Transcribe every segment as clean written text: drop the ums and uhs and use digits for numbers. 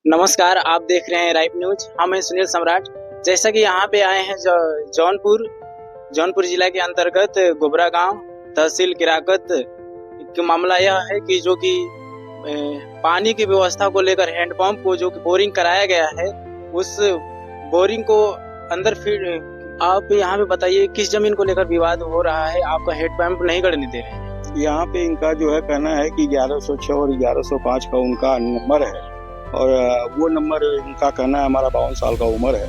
नमस्कार, आप देख रहे हैं राइट न्यूज। हम हैं सुनील सम्राट। जैसा कि यहाँ पे आए हैं जौनपुर जौनपुर जिला के अंतर्गत गोबरा गांव, तहसील किराकत का मामला यह है कि जो कि पानी की व्यवस्था को लेकर हैंडपंप को जो कि बोरिंग कराया गया है, उस बोरिंग को अंदर फिर आप यहाँ पे बताइए किस जमीन को लेकर विवाद हो रहा है, आपका हैंडपंप नहीं गड़ने दे रहे हैं। यहाँ पे इनका जो है कहना है कि 1106 और 1105 का उनका नंबर है और वो नंबर उनका कहना है हमारा 52 साल का उम्र है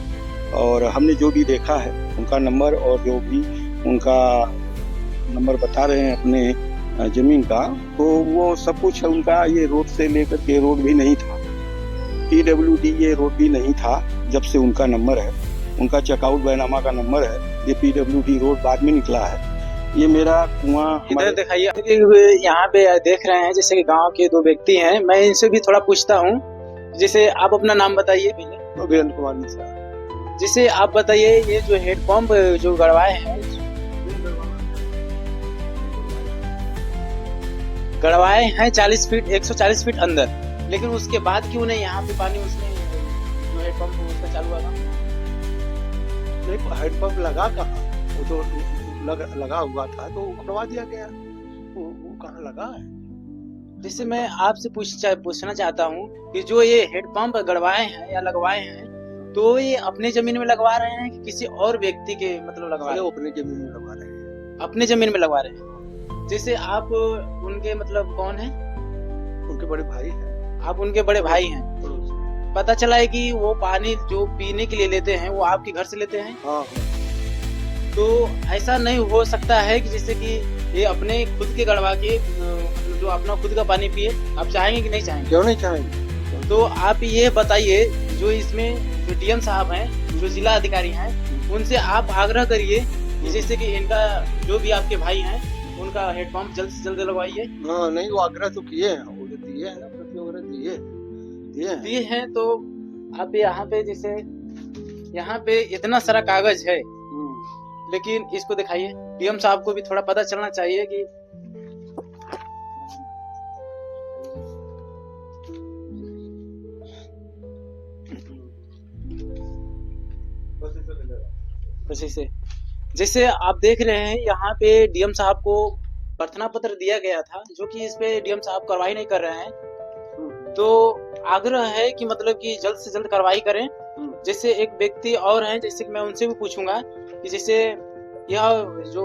और हमने जो भी देखा है उनका नंबर और जो भी उनका नंबर बता रहे हैं अपने जमीन का, तो वो सब कुछ उनका ये रोड से लेकर के रोड भी नहीं था, PWD ये रोड भी नहीं था जब से उनका नंबर है। उनका चेकआउट बैनामा का नंबर है, ये PWD रोड बाद में निकला है। ये मेरा कुआं इधर दिखाइए। यहाँ पे देख रहे हैं जैसे कि गांव के दो व्यक्ति हैं, मैं इनसे भी थोड़ा पूछता हूँ। जैसे आप अपना नाम बताइए। वीरेंद्र कुमार मिश्रा। जैसे आप बताइए, ये जो हैंडपंप जो गड़वाए हैं गड़वाए हैं 40 फीट 140 फीट अंदर, लेकिन उसके बाद क्यों नहीं यहाँ पे पानी उसमें जो हैंडपंप उसका चालू हुआ था? नहीं, हैंडपंप लगा कहाँ, वो तो लगा हुआ था तो उखड़वा दिया गया। वो कहाँ लगा है? जैसे मैं आपसे पूछना चाहता हूँ कि जो ये हैंडपंप गड़वाए हैं या लगवाए हैं, तो ये अपने जमीन में लगवा रहे हैं कि किसी और व्यक्ति के मतलब लगवा रहे हैं? अपने जमीन में लगवा रहे हैं। अपने जमीन में लगवा रहे हैं। जैसे आप उनके मतलब कौन है? उनके बड़े भाई हैं। आप उनके बड़े भाई हैं। पता चला है कि वो पानी जो पीने के लिए लेते हैं वो आपके घर से लेते हैं। हाँ। तो ऐसा नहीं हो सकता है कि जैसे कि ये अपने खुद के गड़वा के जो अपना खुद का पानी पिए? आप चाहेंगे कि नहीं चाहेंगे? क्यों नहीं चाहेंगे? तो आप ये बताइए, जो इसमें जो डीएम साहब हैं, जो जिला अधिकारी हैं, उनसे आप आग्रह करिए कि जैसे कि इनका जो भी आपके भाई हैं उनका हैंडपंप जल्द से जल्द लगवाइए। हाँ, नहीं, वो आग्रह तो किए हैं, वो दिए हैं ना, पत्र वगैरह दिए हैं। तो आप यहाँ पे जैसे यहाँ पे इतना सारा कागज है, लेकिन इसको दिखाइए। डीएम साहब को भी थोड़ा पता चलना चाहिए कि जैसे आप देख रहे हैं यहाँ पे डीएम साहब को प्रार्थना पत्र दिया गया था, जो कि इस पे डीएम साहब कार्रवाई नहीं कर रहे हैं। तो आग्रह है कि मतलब कि जल्द से जल्द कार्रवाई करें। जैसे एक व्यक्ति और हैं, जैसे कि मैं उनसे भी पूछूंगा कि जैसे यह जो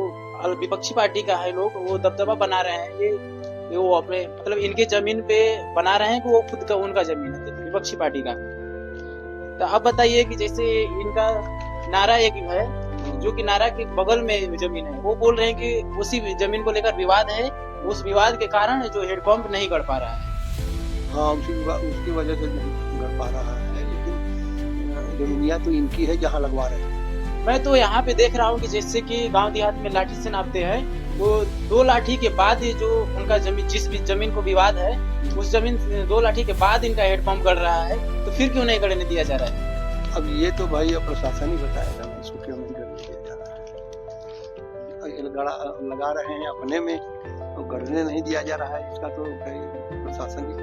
विपक्षी पार्टी का है लोग, वो दबदबा बना रहे हैं, ये वो अपने मतलब इनके जमीन पे बना रहे हैं कि वो खुद का उनका जमीन है विपक्षी पार्टी का। तो आप बताइए कि जैसे इनका नारा एक है, जो कि नारा के बगल में जमीन है, वो बोल रहे हैं कि उसी जमीन को लेकर विवाद है, उस विवाद के कारण जो हैंडपंप नहीं गड़ पा रहा है। हाँ, उसकी वजह से नहीं गड़ पा रहा है, लेकिन जमीनिया तो इनकी है जहाँ लगवा रहे हैं। मैं तो यहाँ पे देख रहा हूँ कि जैसे कि गांव देहात में लाठी से नापते हैं, वो 2 लाठी के बाद ये जो उनका जमीन, जिस भी जमीन को विवाद है, उस जमीन 2 लाठी के बाद इनका हैंडपंप गड़ रहा है, तो फिर क्यों नहीं गड़ने दिया जा रहा है? अब ये तो भाई प्रशासन ही बताएगा इसको क्यों नहीं गड़ने दिया जा रहा है। लगा रहे हैं अपने में, तो गड़ने नहीं दिया जा रहा है, इसका तो प्रशासन ही।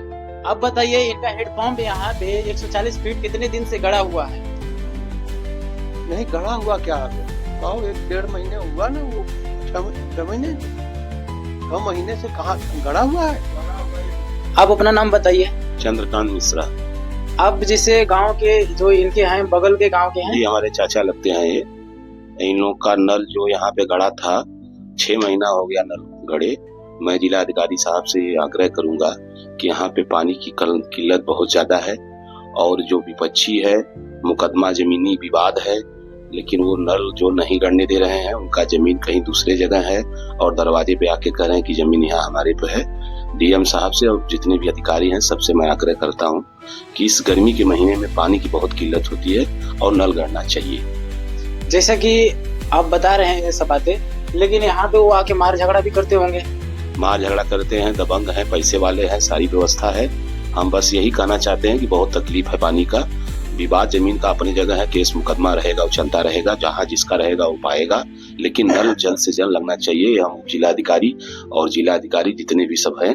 अब बताइए, इनका हैंडपंप यहाँ पे 140 फीट कितने दिन से गड़ा हुआ है? नहीं गड़ा हुआ क्या, 1-1.5 महीने हुआ ना, वो 6 महीने से कहाँ गड़ा हुआ है। आप अपना नाम बताइए। चंद्रकांत मिश्रा। अब जैसे गांव के जो इनके हैं, बगल के गांव के हैं, ये हमारे चाचा लगते हैं। ये इन लोग का नल जो यहाँ पे गड़ा था, 6 महीना हो गया नल गड़े। मैं जिला अधिकारी साहब से आग्रह करूंगा कि यहाँ पे पानी की किल्लत बहुत ज्यादा है और जो विपक्षी है, मुकदमा जमीनी विवाद है, लेकिन वो नल जो नहीं गड़ने दे रहे हैं, उनका जमीन कहीं दूसरे जगह है और दरवाजे पे आके कह रहे हैं कि जमीन यहाँ हमारे पे है। डीएम साहब से और जितने भी अधिकारी हैं सबसे मैं आग्रह करता हूँ कि इस गर्मी के महीने में पानी की बहुत किल्लत होती है और नल गड़ना चाहिए। जैसा कि आप बता रहे हैं ये सब बातें, लेकिन यहाँ पे वो आके मार झगड़ा भी करते होंगे। मार झगड़ा करते हैं, दबंग हैं, पैसे वाले हैं, सारी व्यवस्था है। हम बस यही कहना चाहते हैं कि बहुत तकलीफ है पानी का। विवाद जमीन का अपनी जगह है, केस मुकदमा रहेगा, वो चलता रहेगा, जहाँ जिसका रहेगा वो पाएगा, लेकिन नल जल्द से जल्द लगना चाहिए। हम जिला अधिकारी और जिला अधिकारी जितने भी सब हैं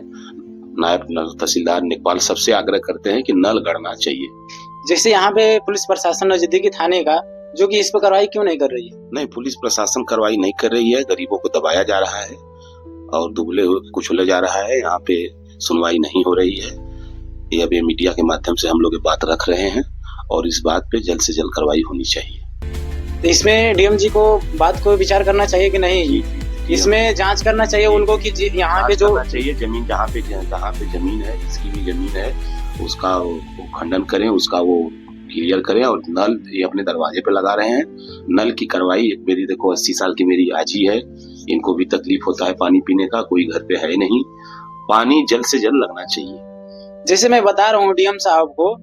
नायब तहसीलदार नेकपाल सबसे आग्रह करते हैं कि नल गड़ना चाहिए। जैसे यहाँ पे पुलिस प्रशासन नजदीकी थाने का जो कि इस पर कार्रवाई क्यों नहीं कर रही है? नहीं, पुलिस प्रशासन कार्रवाई नहीं कर रही है, गरीबों को दबाया जा रहा है और दुबले कुचले जा रहा है, यहाँ पे सुनवाई नहीं हो रही है। ये अब मीडिया के माध्यम से हम लोग ये बात रख रहे हैं और इस बात पे जल्द से जल्द कार्रवाई होनी चाहिए। तो इसमें डीएम जी को बात को विचार करना चाहिए कि नहीं, इसमें जांच करना चाहिए उनको कि यहाँ पे जो चाहिए जमीन जहाँ पे जमीन है, जिसकी भी जमीन है उसका वो खंडन करें, उसका वो क्लियर करें। और नल ये अपने दरवाजे पे लगा रहे हैं, नल की कार्रवाई एक मेरी देखो 80 साल की मेरी आजी है, इनको भी तकलीफ होता है पानी पीने का, कोई घर पे है नहीं, पानी जल्द से जल्द लगना चाहिए। जैसे मैं बता रहा हूँ डीएम साहब को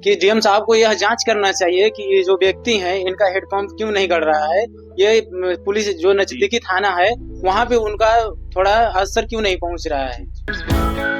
कि डीएम साहब को यह जांच करना चाहिए कि ये जो व्यक्ति हैं इनका हेडपंप क्यों नहीं गड़ रहा है, ये पुलिस जो नजदीकी थाना है वहाँ पे उनका थोड़ा असर क्यों नहीं पहुँच रहा है।